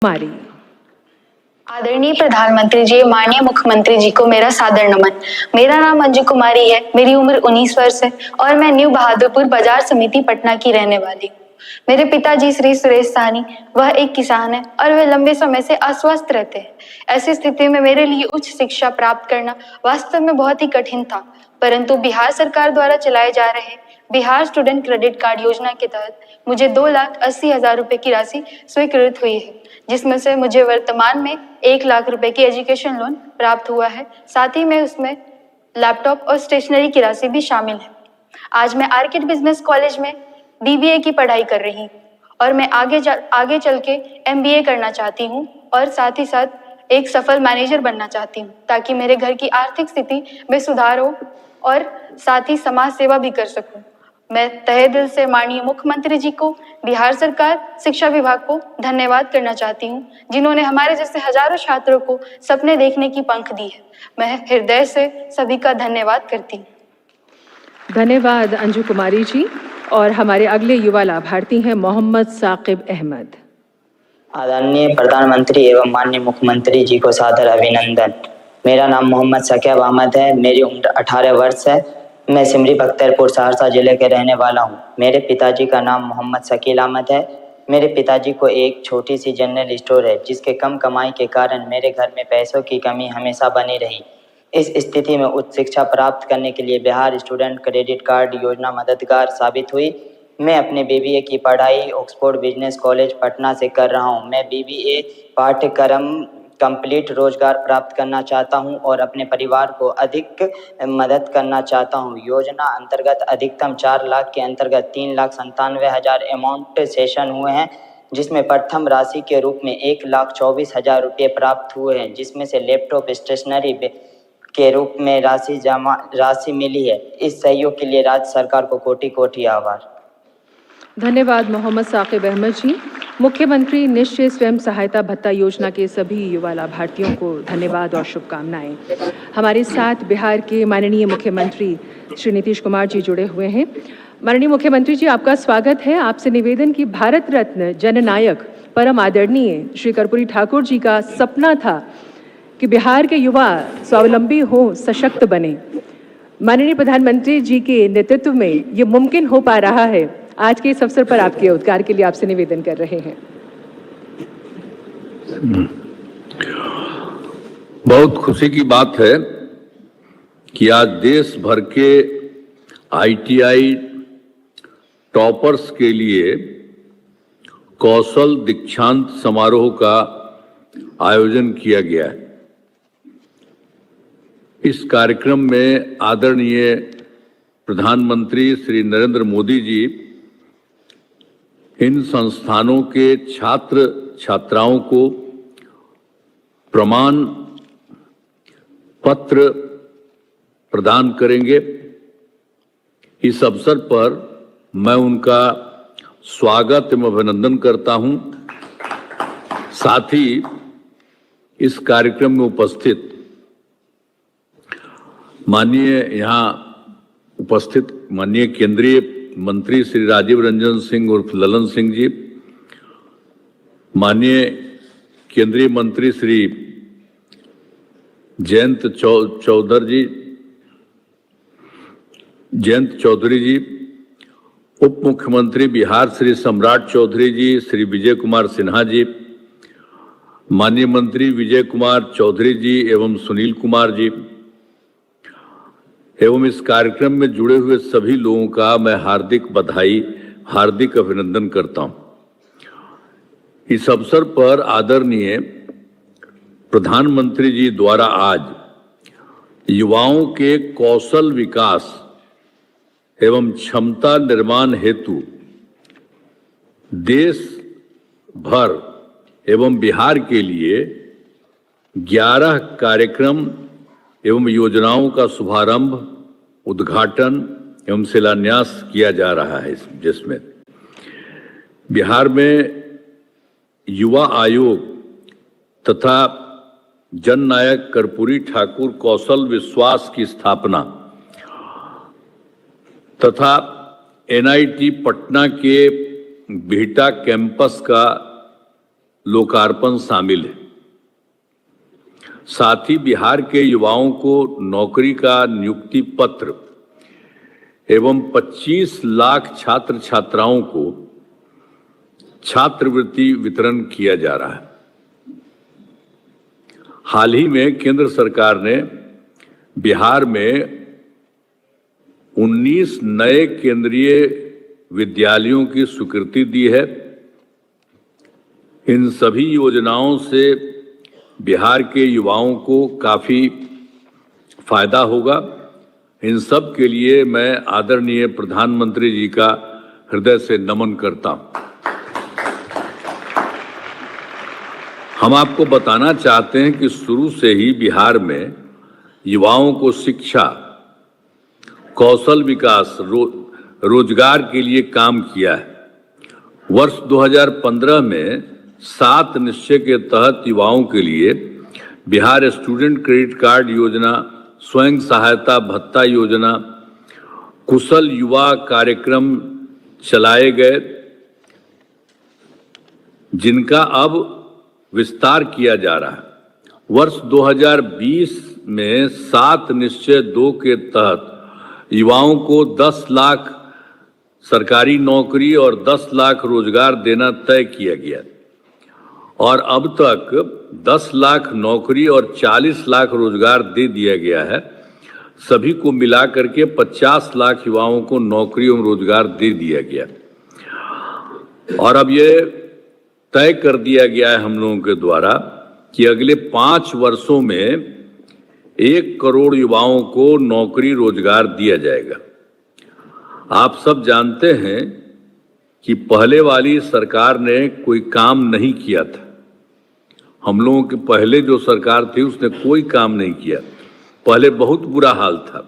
कुमारी। आदरणीय प्रधानमंत्री जी, माननीय मुख्यमंत्री जी को मेरा सादर नमन। मेरा नाम अंजू कुमारी है, मेरी उम्र 19 वर्ष है और मैं न्यू बहादुरपुर बाजार समिति पटना की रहने वाली हूँ। मेरे पिताजी श्री सुरेश साहनी, वह एक किसान है और वे लंबे समय से अस्वस्थ रहते हैं। ऐसी स्थिति में मेरे लिए उच्च शिक्षा प्राप्त करना वास्तव में बहुत ही कठिन था, परंतु बिहार सरकार द्वारा चलाए जा रहे बिहार स्टूडेंट क्रेडिट कार्ड योजना के तहत मुझे 2,80,000 रुपए की राशि स्वीकृत हुई है, जिसमें से मुझे वर्तमान में 1,00,000 रुपए की एजुकेशन लोन प्राप्त हुआ है। साथ ही में उसमें लैपटॉप और स्टेशनरी की राशि भी शामिल है। आज मैं आर्किड बिजनेस कॉलेज में BBA की पढ़ाई कर रही हूँ और मैं आगे चल के MBA करना चाहती हूँ और साथ ही साथ एक सफल मैनेजर बनना चाहती हूँ, ताकि मेरे घर की आर्थिक स्थिति में सुधार हो और साथ ही समाज सेवा भी कर सकूँ। मैं तहे दिल से माननीय मुख्यमंत्री जी को, बिहार सरकार, शिक्षा विभाग को धन्यवाद करना चाहती हूँ, जिन्होंने हमारे जैसे हजारों छात्रों को सपने देखने की पंख दी है। मैं हृदय से सभी का धन्यवाद करती हूँ। धन्यवाद अंजू कुमारी जी। और हमारे अगले युवा लाभार्थी हैं मोहम्मद साकिब अहमद। आदरणीय प्रधानमंत्री एवं माननीय मुख्यमंत्री जी को सादर अभिनंदन। मेरा नाम मोहम्मद साकिब अहमद है, मेरी उम्र 18 वर्ष है। मैं सिमरी बख्तियारपुर सहरसा जिले के रहने वाला हूँ। मेरे पिताजी का नाम मोहम्मद शकील अहमद है। मेरे पिताजी को एक छोटी सी जनरल स्टोर है, जिसके कम कमाई के कारण मेरे घर में पैसों की कमी हमेशा बनी रही। इस स्थिति में उच्च शिक्षा प्राप्त करने के लिए बिहार स्टूडेंट क्रेडिट कार्ड योजना मददगार साबित हुई। मैं अपने BBA की पढ़ाई ऑक्सफोर्ड बिजनेस कॉलेज पटना से कर रहा हूं। मैं BBA पाठ्यक्रम कंप्लीट रोजगार प्राप्त करना चाहता हूं और अपने परिवार को अधिक मदद करना चाहता हूं। योजना अंतर्गत अधिकतम 4 लाख के अंतर्गत 3,97,000 अमाउंट सेशन हुए हैं, जिसमें प्रथम राशि के रूप में 1,24,000 रुपये प्राप्त हुए हैं, जिसमें से लैपटॉप स्टेशनरी के रूप में राशि मिली है। इस सहयोग के लिए राज्य सरकार को कोटि कोटि आभार। धन्यवाद मोहम्मद साकिब अहमद जी। मुख्यमंत्री निश्चय स्वयं सहायता भत्ता योजना के सभी युवा लाभार्थियों को धन्यवाद और शुभकामनाएं। हमारे साथ बिहार के माननीय मुख्यमंत्री श्री नीतीश कुमार जी जुड़े हुए हैं। माननीय मुख्यमंत्री जी, आपका स्वागत है। आपसे निवेदन कि भारत रत्न जननायक परम आदरणीय श्री कर्पूरी ठाकुर जी का सपना था कि बिहार के युवा स्वावलंबी हो, सशक्त बने। माननीय प्रधानमंत्री जी के नेतृत्व में ये मुमकिन हो पा रहा है। आज के इस अवसर पर आपके उद्गार के लिए आपसे निवेदन कर रहे हैं। बहुत खुशी की बात है कि आज देश भर के ITI टॉपर्स के लिए कौशल दीक्षांत समारोह का आयोजन किया गया है। इस कार्यक्रम में आदरणीय प्रधानमंत्री श्री नरेंद्र मोदी जी इन संस्थानों के छात्र छात्राओं को प्रमाण पत्र प्रदान करेंगे। इस अवसर पर मैं उनका स्वागत एवं अभिनंदन करता हूं। साथ ही इस कार्यक्रम में उपस्थित माननीय केंद्रीय मंत्री श्री राजीव रंजन सिंह उर्फ ललन सिंह जी, माननीय केंद्रीय मंत्री श्री जयंत चौधरी जी, उप मुख्यमंत्री बिहार श्री सम्राट चौधरी जी, श्री विजय कुमार सिन्हा जी, माननीय मंत्री विजय कुमार चौधरी जी एवं सुनील कुमार जी एवं इस कार्यक्रम में जुड़े हुए सभी लोगों का मैं हार्दिक बधाई, हार्दिक अभिनंदन करता हूं। इस अवसर पर आदरणीय प्रधानमंत्री जी द्वारा आज युवाओं के कौशल विकास एवं क्षमता निर्माण हेतु देश भर एवं बिहार के लिए 11 कार्यक्रम एवं योजनाओं का शुभारंभ, उद्घाटन एवं शिलान्यास किया जा रहा है, जिसमें बिहार में युवा आयोग तथा जननायक कर्पूरी ठाकुर कौशल विश्वास की स्थापना तथा NIT पटना के बिहटा कैंपस का लोकार्पण शामिल है। साथ ही बिहार के युवाओं को नौकरी का नियुक्ति पत्र एवं 25 लाख छात्र छात्राओं को छात्रवृत्ति वितरण किया जा रहा है। हाल ही में केंद्र सरकार ने बिहार में 19 नए केंद्रीय विद्यालयों की स्वीकृति दी है। इन सभी योजनाओं से बिहार के युवाओं को काफी फायदा होगा। इन सब के लिए मैं आदरणीय प्रधानमंत्री जी का हृदय से नमन करता हूं। हम आपको बताना चाहते हैं कि शुरू से ही बिहार में युवाओं को शिक्षा, कौशल विकास, रोजगार के लिए काम किया है। वर्ष 2015 में 7 निश्चय के तहत युवाओं के लिए बिहार स्टूडेंट क्रेडिट कार्ड योजना, स्वयं सहायता भत्ता योजना, कुशल युवा कार्यक्रम चलाए गए, जिनका अब विस्तार किया जा रहा है। वर्ष 2020 में 7 निश्चय 2 के तहत युवाओं को 10 लाख सरकारी नौकरी और 10 लाख रोजगार देना तय किया गया और अब तक 10 लाख नौकरी और 40 लाख रोजगार दे दिया गया है। सभी को मिला करके 50 लाख युवाओं को नौकरी और रोजगार दे दिया गया और अब ये तय कर दिया गया है हम लोगों के द्वारा कि अगले 5 वर्षों में 1 करोड़ युवाओं को नौकरी रोजगार दिया जाएगा। आप सब जानते हैं कि पहले वाली सरकार ने कोई काम नहीं किया था। हम लोगों के पहले जो सरकार थी उसने कोई काम नहीं किया। पहले बहुत बुरा हाल था।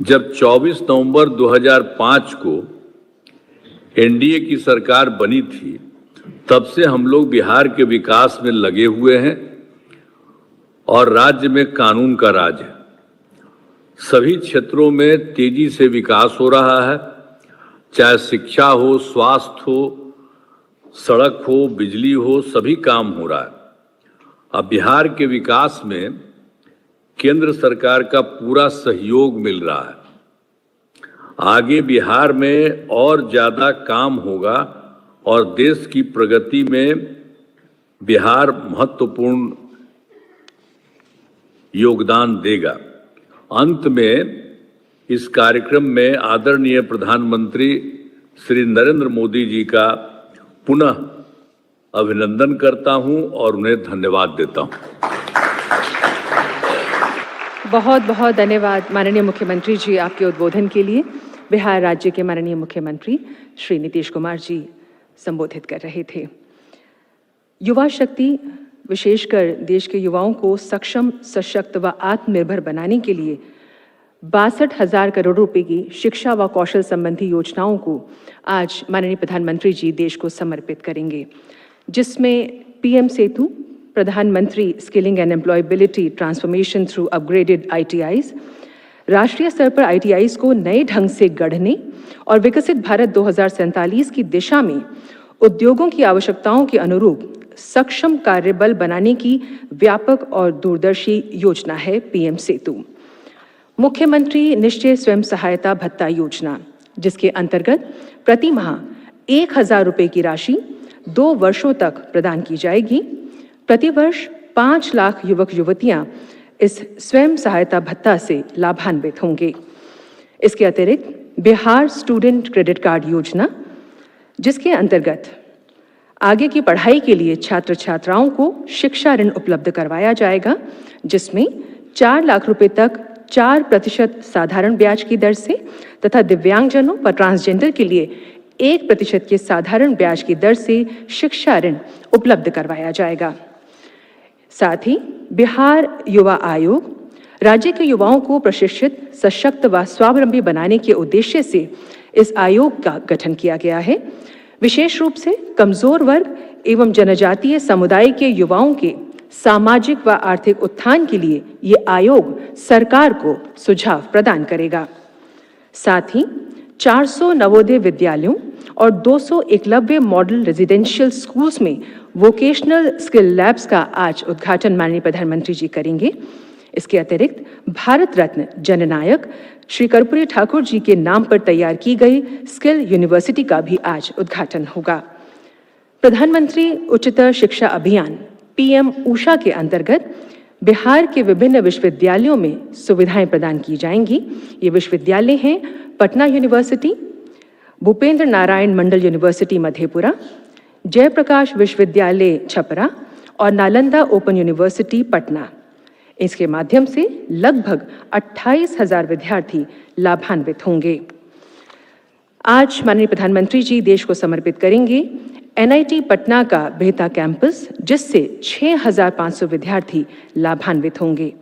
जब 24 नवंबर 2005 को एनडीए की सरकार बनी थी, तब से हम लोग बिहार के विकास में लगे हुए हैं और राज्य में कानून का राज है। सभी क्षेत्रों में तेजी से विकास हो रहा है, चाहे शिक्षा हो, स्वास्थ्य हो, सड़क हो, बिजली हो, सभी काम हो रहा है। अब बिहार के विकास में केंद्र सरकार का पूरा सहयोग मिल रहा है। आगे बिहार में और ज्यादा काम होगा और देश की प्रगति में बिहार महत्वपूर्ण योगदान देगा। अंत में इस कार्यक्रम में आदरणीय प्रधानमंत्री श्री नरेंद्र मोदी जी का पुनः अभिनंदन करता हूं और उन्हें धन्यवाद देता हूं। बहुत बहुत धन्यवाद माननीय मुख्यमंत्री जी आपके उद्बोधन के लिए। बिहार राज्य के माननीय मुख्यमंत्री श्री नीतीश कुमार जी संबोधित कर रहे थे। युवा शक्ति, विशेषकर देश के युवाओं को सक्षम, सशक्त व आत्मनिर्भर बनाने के लिए 62,000 करोड़ रुपए की शिक्षा व कौशल संबंधी योजनाओं को आज माननीय प्रधानमंत्री जी देश को समर्पित करेंगे, जिसमें पीएम सेतु, प्रधानमंत्री skilling and employability transformation through upgraded ITIs, राष्ट्रीय स्तर पर ITIs को नए ढंग से गढ़ने और विकसित भारत 2047 की दिशा में उद्योगों की आवश्यकताओं के अनुरूप सक्षम कार्यबल बनाने की व्यापक और दूरदर्शी योजना है पीएम सेतु। मुख्यमंत्री निश्चय स्वयं सहायता भत्ता योजना, जिसके अंतर्गत प्रति माह 1,000 रुपये की राशि 2 वर्षों तक प्रदान की जाएगी। प्रतिवर्ष 5 लाख युवक युवतियां इस स्वयं सहायता भत्ता से लाभान्वित होंगे। इसके अतिरिक्त बिहार स्टूडेंट क्रेडिट कार्ड योजना, जिसके अंतर्गत आगे की पढ़ाई के लिए छात्र छात्राओं को शिक्षा ऋण उपलब्ध करवाया जाएगा, जिसमें 4 लाख रुपए तक 4% साधारण ब्याज की दर से तथा दिव्यांगजनों व ट्रांसजेंडर के लिए 1% के साधारण ब्याज की दर से शिक्षा ऋण उपलब्ध करवाया जाएगा। साथ ही बिहार युवा आयोग राज्य के युवाओं को प्रशिक्षित, सशक्त व स्वावलंबी बनाने के उद्देश्य से इस आयोग का गठन किया गया है। विशेष रूप से कमजोर वर्ग एवं जनजातीय समुदाय के युवाओं के सामाजिक व आर्थिक उत्थान के लिए ये आयोग सरकार को सुझाव प्रदान करेगा। साथ ही 400 नवोदय विद्यालयों और 200 एकलव्य मॉडल रेजिडेंशियल स्कूल्स में वोकेशनल स्किल लैब्स का आज उद्घाटन माननीय प्रधानमंत्री जी करेंगे। इसके अतिरिक्त भारत रत्न जननायक श्री कर्पूरी ठाकुर जी के नाम पर तैयार की गई स्किल यूनिवर्सिटी का भी आज उद्घाटन होगा। प्रधानमंत्री उच्चतर शिक्षा अभियान पीएम ऊषा के अंतर्गत बिहार के विभिन्न विश्वविद्यालयों में सुविधाएं प्रदान की जाएंगी। ये विश्वविद्यालय हैं पटना यूनिवर्सिटी, भूपेंद्र नारायण मंडल यूनिवर्सिटी मधेपुरा, जयप्रकाश विश्वविद्यालय छपरा और नालंदा ओपन यूनिवर्सिटी पटना। इसके माध्यम से लगभग 28,000 विद्यार्थी लाभान्वित होंगे। आज माननीय प्रधानमंत्री जी देश को समर्पित करेंगे एनआईटी पटना का बेहता कैंपस, जिससे 6,500 विद्यार्थी लाभान्वित होंगे।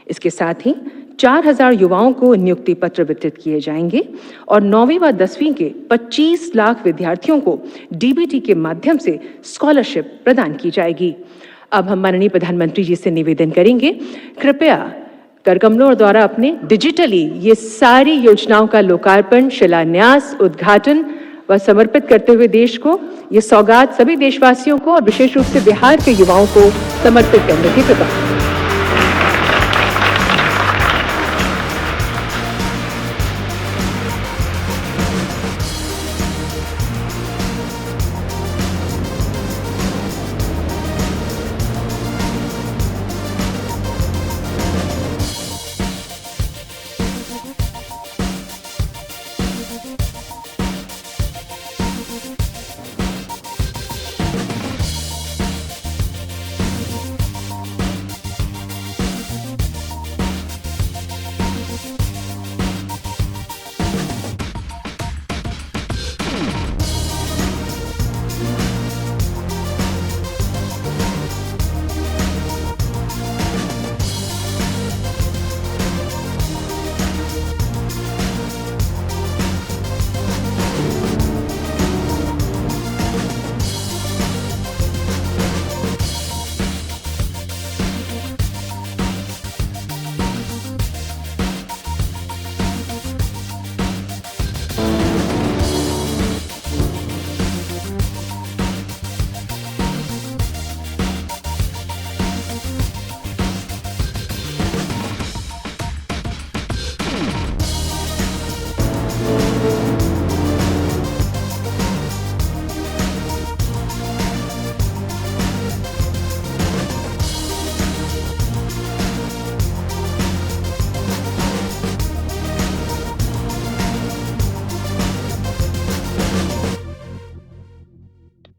इसके साथ ही 4,000 युवाओं को नियुक्ति पत्र वितरित किए जाएंगे और 9वीं व 10वीं के 25 लाख विद्यार्थियों को डीबीटी के माध्यम से स्कॉलरशिप प्रदान की जाएगी। अब हम माननीय प्रधानमंत्री जी से निवेदन करेंगे, कृपया करकमलों द्वारा अपने डिजिटली ये सारी योजनाओं का लोकार्पण, शिलान्यास, उद्घाटन व समर्पित करते हुए देश को ये सौगात सभी देशवासियों को और विशेष रूप से बिहार के युवाओं को समर्पित करने की कृपा।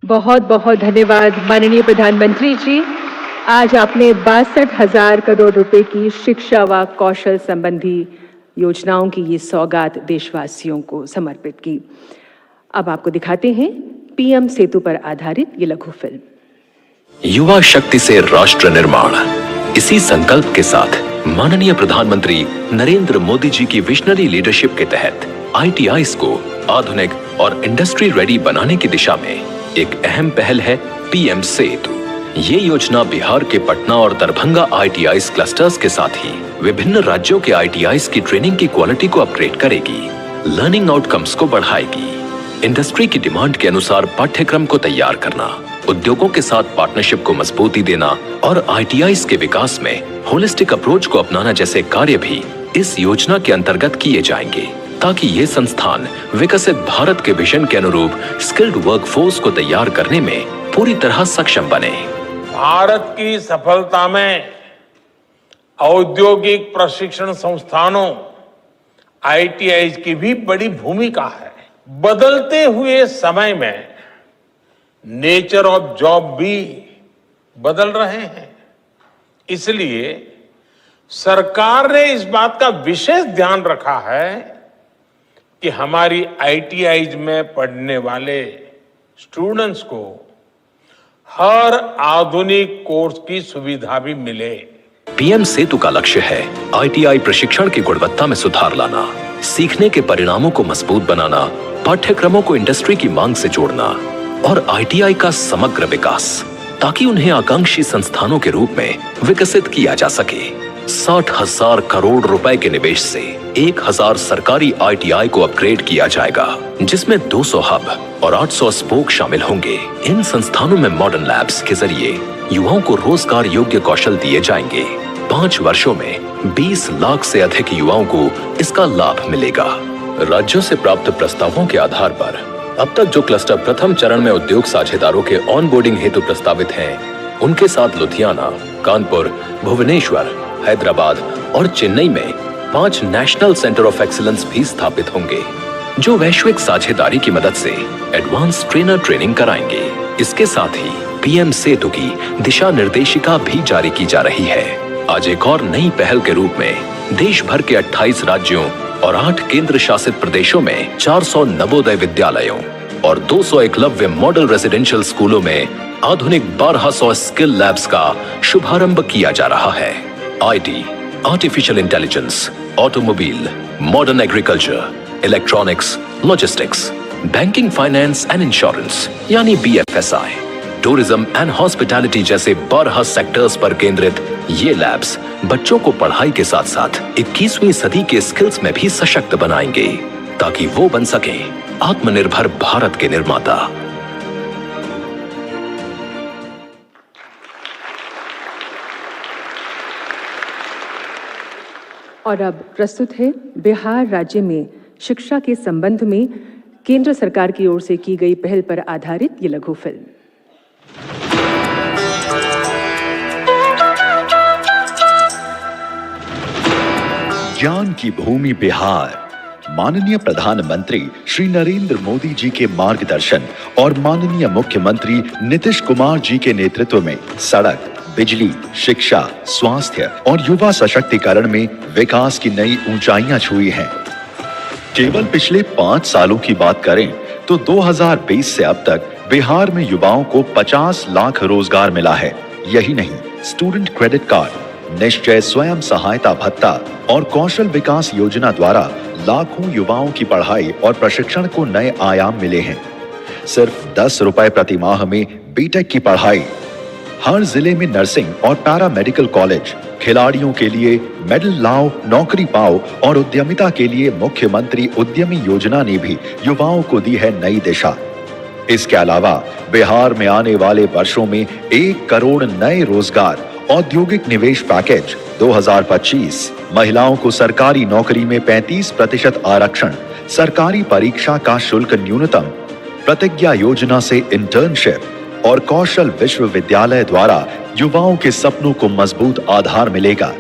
बहुत बहुत धन्यवाद माननीय प्रधानमंत्री जी। आज आपने 62,000 करोड़ रुपए की शिक्षा व कौशल संबंधी योजनाओं की ये सौगात देशवासियों को समर्पित की। अब आपको दिखाते हैं पीएम सेतु पर आधारित ये लघु फिल्म। युवा शक्ति से राष्ट्र निर्माण, इसी संकल्प के साथ माननीय प्रधानमंत्री नरेंद्र मोदी जी की विजनरी लीडरशिप के तहत ITIs को आधुनिक और इंडस्ट्री रेडी बनाने की दिशा में एक अहम पहल है पीएम सेतु। ये योजना बिहार के पटना और दरभंगा ITIs क्लस्टर्स के साथ ही विभिन्न राज्यों के ITIs की ट्रेनिंग की क्वालिटी को अपग्रेड करेगी, लर्निंग आउटकम्स को बढ़ाएगी, इंडस्ट्री की डिमांड के अनुसार पाठ्यक्रम को तैयार करना, उद्योगों के साथ पार्टनरशिप को मजबूती देना और ITIs के विकास में होलिस्टिक अप्रोच को अपनाना जैसे कार्य भी इस योजना के अंतर्गत किए जाएंगे, ताकि ये संस्थान विकसित भारत के विजन के अनुरूप स्किल्ड वर्कफोर्स को तैयार करने में पूरी तरह सक्षम बने। भारत की सफलता में औद्योगिक प्रशिक्षण संस्थानों ITIs की भी बड़ी भूमिका है। बदलते हुए समय में नेचर ऑफ जॉब भी बदल रहे हैं, इसलिए सरकार ने इस बात का विशेष ध्यान रखा है कि हमारी ITIs में पढ़ने वाले स्टूडेंट्स को हर आधुनिक कोर्स की सुविधा भी मिले। पीएम सेतु का लक्ष्य है ITI प्रशिक्षण की गुणवत्ता में सुधार लाना, सीखने के परिणामों को मजबूत बनाना, पाठ्यक्रमों को इंडस्ट्री की मांग से जोड़ना और ITI का समग्र विकास, ताकि उन्हें आकांक्षी संस्थानों के रूप में विकसित किया जा सके। 60,000 करोड़ रुपए के निवेश से 1000 सरकारी ITI को अपग्रेड किया जाएगा, जिसमें 200 हब और 800 स्पोक शामिल होंगे। इन संस्थानों में मॉडर्न लैब्स के जरिए युवाओं को रोजगार योग्य कौशल दिए जाएंगे। 5 वर्षों में 20 लाख से अधिक युवाओं को इसका लाभ मिलेगा। राज्यों से प्राप्त प्रस्तावों के आधार पर अब तक जो क्लस्टर प्रथम चरण में उद्योग साझेदारों के ऑनबोर्डिंग हेतु प्रस्तावित हैं, उनके साथ लुधियाना, कानपुर, भुवनेश्वर, हैदराबाद और चेन्नई में 5 नेशनल सेंटर ऑफ एक्सीलेंस भी स्थापित होंगे, जो वैश्विक साझेदारी की मदद से एडवांस ट्रेनर ट्रेनिंग कराएंगे। इसके साथ ही PM सेतु की दिशा निर्देशिका भी जारी की जा रही है। आज एक और नई पहल के रूप में देश भर के 28 राज्यों और 8 केंद्र शासित प्रदेशों में 400 नवोदय विद्यालयों और 200 एकलव्य मॉडल रेजिडेंशियल स्कूलों में आधुनिक 1200 स्किल लैब्स का शुभारंभ किया जा रहा है। IT, artificial intelligence, automobile, modern agriculture, electronics, logistics, banking, finance and insurance यानी BFSI, टूरिज्म एंड हॉस्पिटैलिटी जैसे 12 सेक्टर्स पर केंद्रित ये लैब्स बच्चों को पढ़ाई के साथ साथ 21वीं सदी के स्किल्स में भी सशक्त बनाएंगे, ताकि वो बन सके आत्मनिर्भर भारत के निर्माता। और अब प्रस्तुत है बिहार राज्य में शिक्षा के संबंध में केंद्र सरकार की ओर से की गई पहल पर आधारित ये लघु फिल्म। ज्ञान की भूमि बिहार, माननीय प्रधानमंत्री श्री नरेंद्र मोदी जी के मार्गदर्शन और माननीय मुख्यमंत्री नीतीश कुमार जी के नेतृत्व में सड़क, बिजली, शिक्षा, स्वास्थ्य और युवा सशक्तिकरण में विकास की नई ऊंचाइयां छुई हैं। केवल पिछले 5 सालों की बात करें तो 2020 से अब तक बिहार में युवाओं को 50 लाख रोजगार मिला है। यही नहीं, स्टूडेंट क्रेडिट कार्ड, निश्चय स्वयं सहायता भत्ता और कौशल विकास योजना द्वारा लाखों युवाओं की पढ़ाई और प्रशिक्षण को नए आयाम मिले हैं। सिर्फ 10 रुपए प्रति माह में बीटेक की पढ़ाई, हर जिले में नर्सिंग और पैरा मेडिकल कॉलेज, खिलाड़ियों के लिए मेडल लाओ, नौकरी पाओ और उद्यमिता के लिए मुख्यमंत्री उद्यमी योजना ने भी युवाओं को दी है नई दिशा। इसके अलावा बिहार में आने वाले वर्षों में 1 करोड़ नए रोजगार, औद्योगिक निवेश पैकेज 2025, महिलाओं को सरकारी नौकरी में 35% आरक्षण, सरकारी परीक्षा का शुल्क न्यूनतम, प्रतिज्ञा योजना से इंटर्नशिप और कौशल विश्वविद्यालय द्वारा युवाओं के सपनों को मजबूत आधार मिलेगा।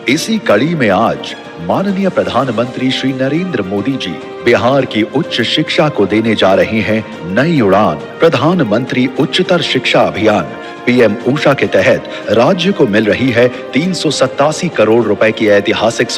इसी कड़ी में आज माननीय प्रधानमंत्री श्री नरेंद्र मोदी जी बिहार की उच्च शिक्षा को देने जा रहे हैं नई उड़ान। प्रधानमंत्री उच्चतर शिक्षा अभियान PM ऊषा के तहत राज्य को मिल रही है 387 करोड़ रुपए की ऐतिहासिक